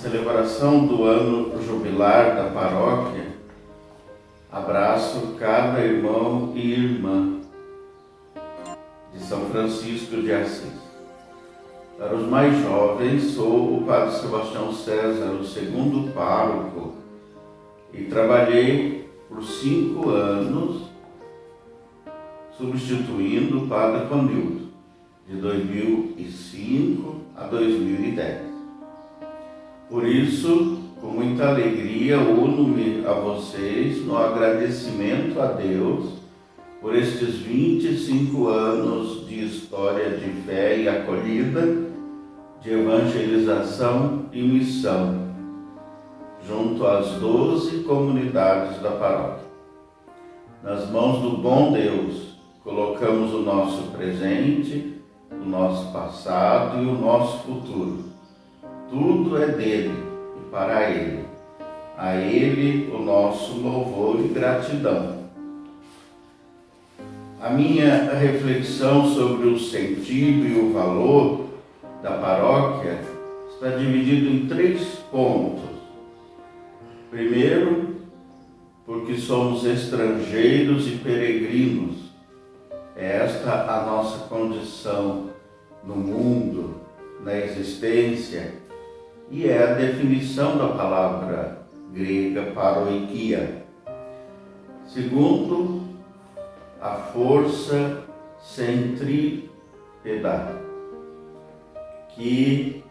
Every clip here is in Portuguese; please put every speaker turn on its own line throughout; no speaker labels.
celebração do ano jubilar da paróquia, abraço cada irmão e irmã de São Francisco de Assis. Para os mais jovens, sou o Padre Sebastião César, o segundo pároco, e trabalhei por 5 anos substituindo o Padre Conildo, de 2005 a 2010. Por isso, com muita alegria, uno-me a vocês no agradecimento a Deus por estes 25 anos de história de fé e acolhida, de evangelização e missão, junto às 12 comunidades da paróquia. Nas mãos do bom Deus, colocamos o nosso presente, o nosso passado e o nosso futuro. Tudo é dele e para ele. A ele o nosso louvor e gratidão. A minha reflexão sobre o sentido e o valor da paróquia está dividido em 3 pontos. Primeiro, porque somos estrangeiros e peregrinos. É esta a nossa condição no mundo, na existência, e é a definição da palavra grega paroikia. Segundo, a força centrípeta, que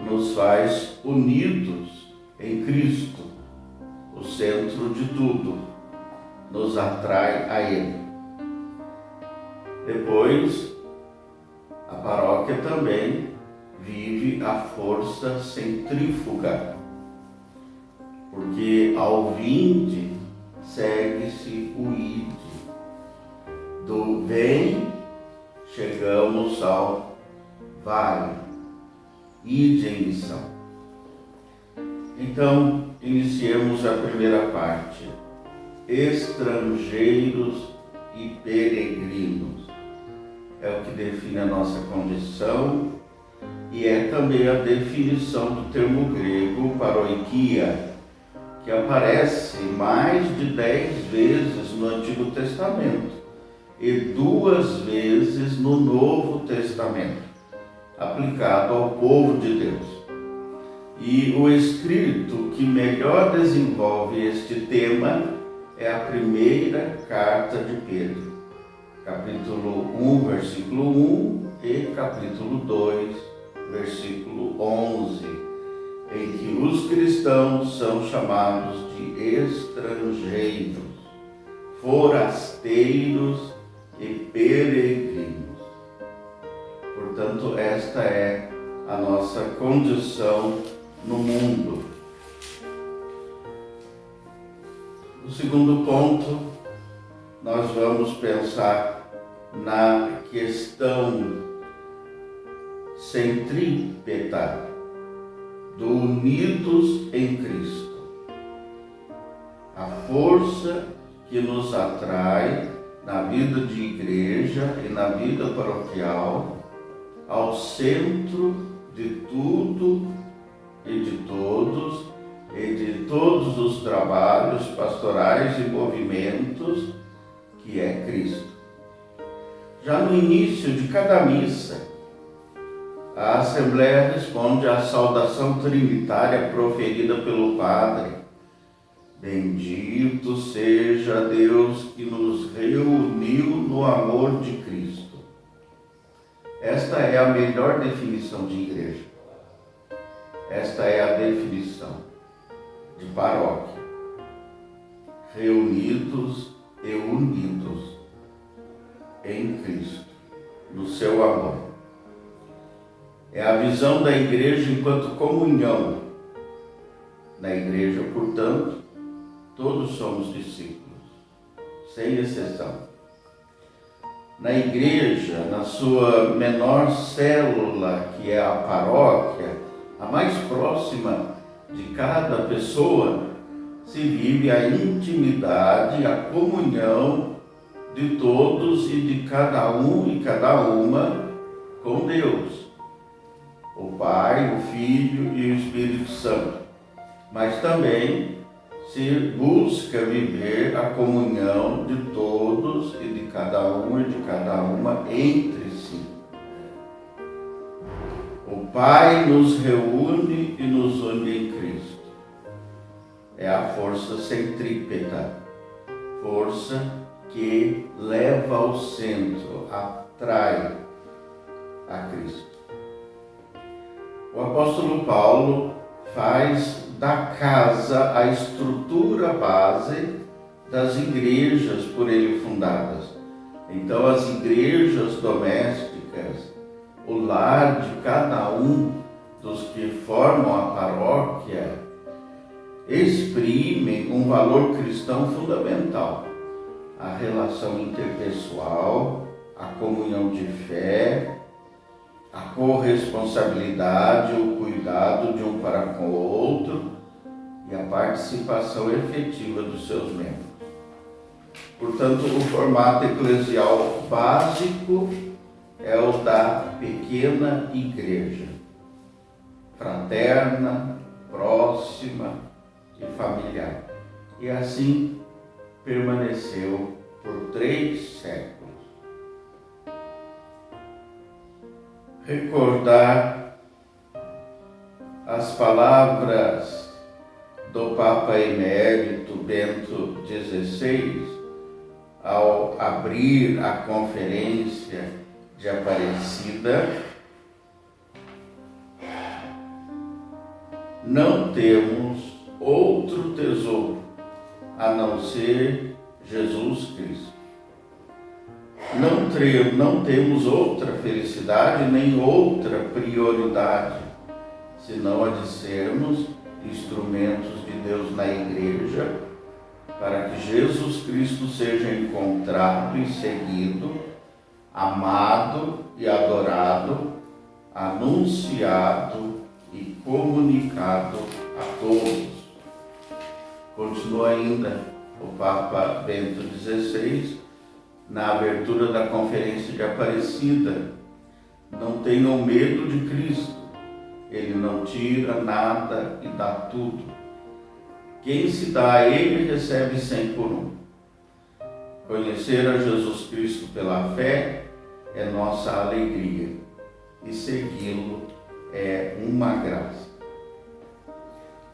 nos faz unidos em Cristo, o centro de tudo, nos atrai a Ele. Depois, a paróquia também vive a força centrífuga, porque ao vinde segue-se o ide. Do vem chegamos ao vai, ide em missão. Então, iniciemos a primeira parte, estrangeiros e peregrinos. É o que define a nossa condição e é também a definição do termo grego paroikia, que aparece mais de 10 vezes no Antigo Testamento e 2 vezes no Novo Testamento, aplicado ao povo de Deus. E o escrito que melhor desenvolve este tema é a primeira carta de Pedro, capítulo 1, versículo 1 e capítulo 2, versículo 11, em que os cristãos são chamados de estrangeiros, forasteiros e peregrinos. Portanto, esta é a nossa condição no mundo. No segundo ponto, nós vamos pensar na questão centrípeta do unidos em Cristo. A força que nos atrai na vida de igreja e na vida paroquial ao centro de tudo e de todos os trabalhos pastorais e movimentos, que é Cristo. Já no início de cada missa, a Assembleia responde à saudação trinitária proferida pelo Padre. Bendito seja Deus que nos reuniu no amor de Cristo. Esta é a melhor definição de igreja. Esta é a definição de paróquia. Reunidos e unidos em Cristo, no seu amor. É a visão da igreja enquanto comunhão. Na igreja, portanto, todos somos discípulos, sem exceção. Na igreja, na sua menor célula, que é a paróquia, a mais próxima de cada pessoa, se vive a intimidade, a comunhão de todos e de cada um e cada uma com Deus, o Pai, o Filho e o Espírito Santo, mas também se busca viver a comunhão de todos e de cada um e de cada uma entre si. O Pai nos reúne e nos une em Cristo. É a força centrípeta, força que leva ao centro, atrai a Cristo. O apóstolo Paulo faz da casa a estrutura base das igrejas por ele fundadas. Então, as igrejas domésticas, o lar de cada um dos que formam a paróquia, exprimem um valor cristão fundamental: a relação interpessoal, a comunhão de fé, a corresponsabilidade, o cuidado de um para com o outro e a participação efetiva dos seus membros. Portanto, o formato eclesial básico é o da pequena igreja, fraterna, próxima e familiar. E assim permaneceu por 3 séculos. Recordar as palavras do Papa Emérito Bento XVI ao abrir a conferência de Aparecida: não temos outro tesouro a não ser Jesus Cristo. Não temos outra felicidade nem outra prioridade, senão a de sermos instrumentos de Deus na igreja, para que Jesus Cristo seja encontrado e seguido, amado e adorado, anunciado e comunicado a todos. Continua ainda o Papa Bento XVI na abertura da Conferência de Aparecida: não tenham medo de Cristo, Ele não tira nada e dá tudo. Quem se dá a Ele recebe 100 por 1. Conhecer a Jesus Cristo pela fé é nossa alegria e segui-lo é uma graça.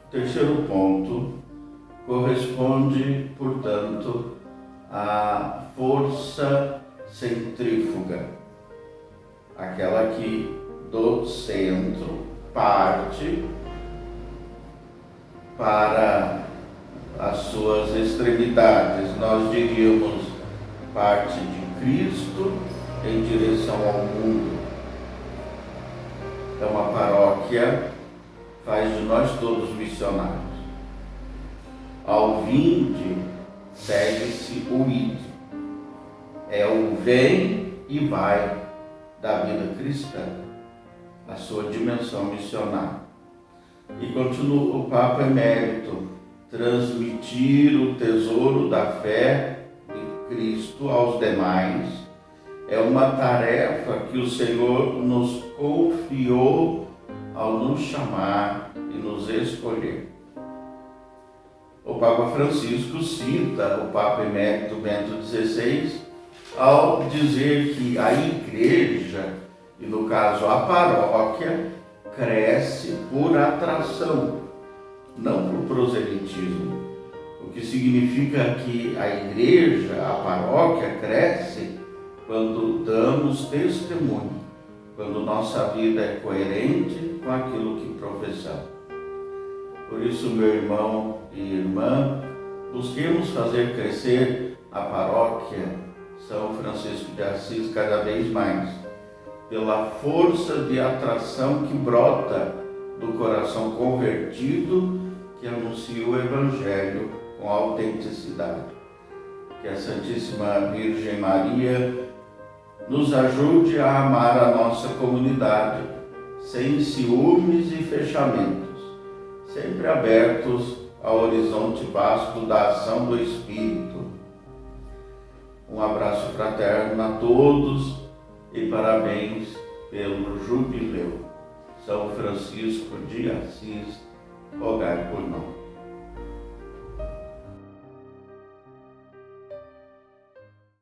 O terceiro ponto corresponde, portanto, à força centrífuga, aquela que do centro parte para as suas extremidades. Nós diríamos, parte de Cristo em direção ao mundo. Então a paróquia faz de nós todos missionários. Ao vinde, segue-se o ide. É o vem e vai da vida cristã, a sua dimensão missionária. E continua o Papa Emérito: transmitir o tesouro da fé de Cristo aos demais é uma tarefa que o Senhor nos confiou ao nos chamar e nos escolher. O Papa Francisco cita o Papa Emérito Bento XVI ao dizer que a igreja, e no caso a paróquia, cresce por atração, não por proselitismo. O que significa que a igreja, a paróquia, cresce quando damos testemunho, quando nossa vida é coerente com aquilo que professamos. Por isso, meu irmão e irmã, busquemos fazer crescer a paróquia São Francisco de Assis cada vez mais, pela força de atração que brota do coração convertido que anuncia o Evangelho com autenticidade. Que a Santíssima Virgem Maria nos ajude a amar a nossa comunidade sem ciúmes e fechamentos, sempre abertos ao horizonte vasto da ação do Espírito. Um abraço fraterno a todos e parabéns pelo jubileu. São Francisco de Assis, rogai por nós.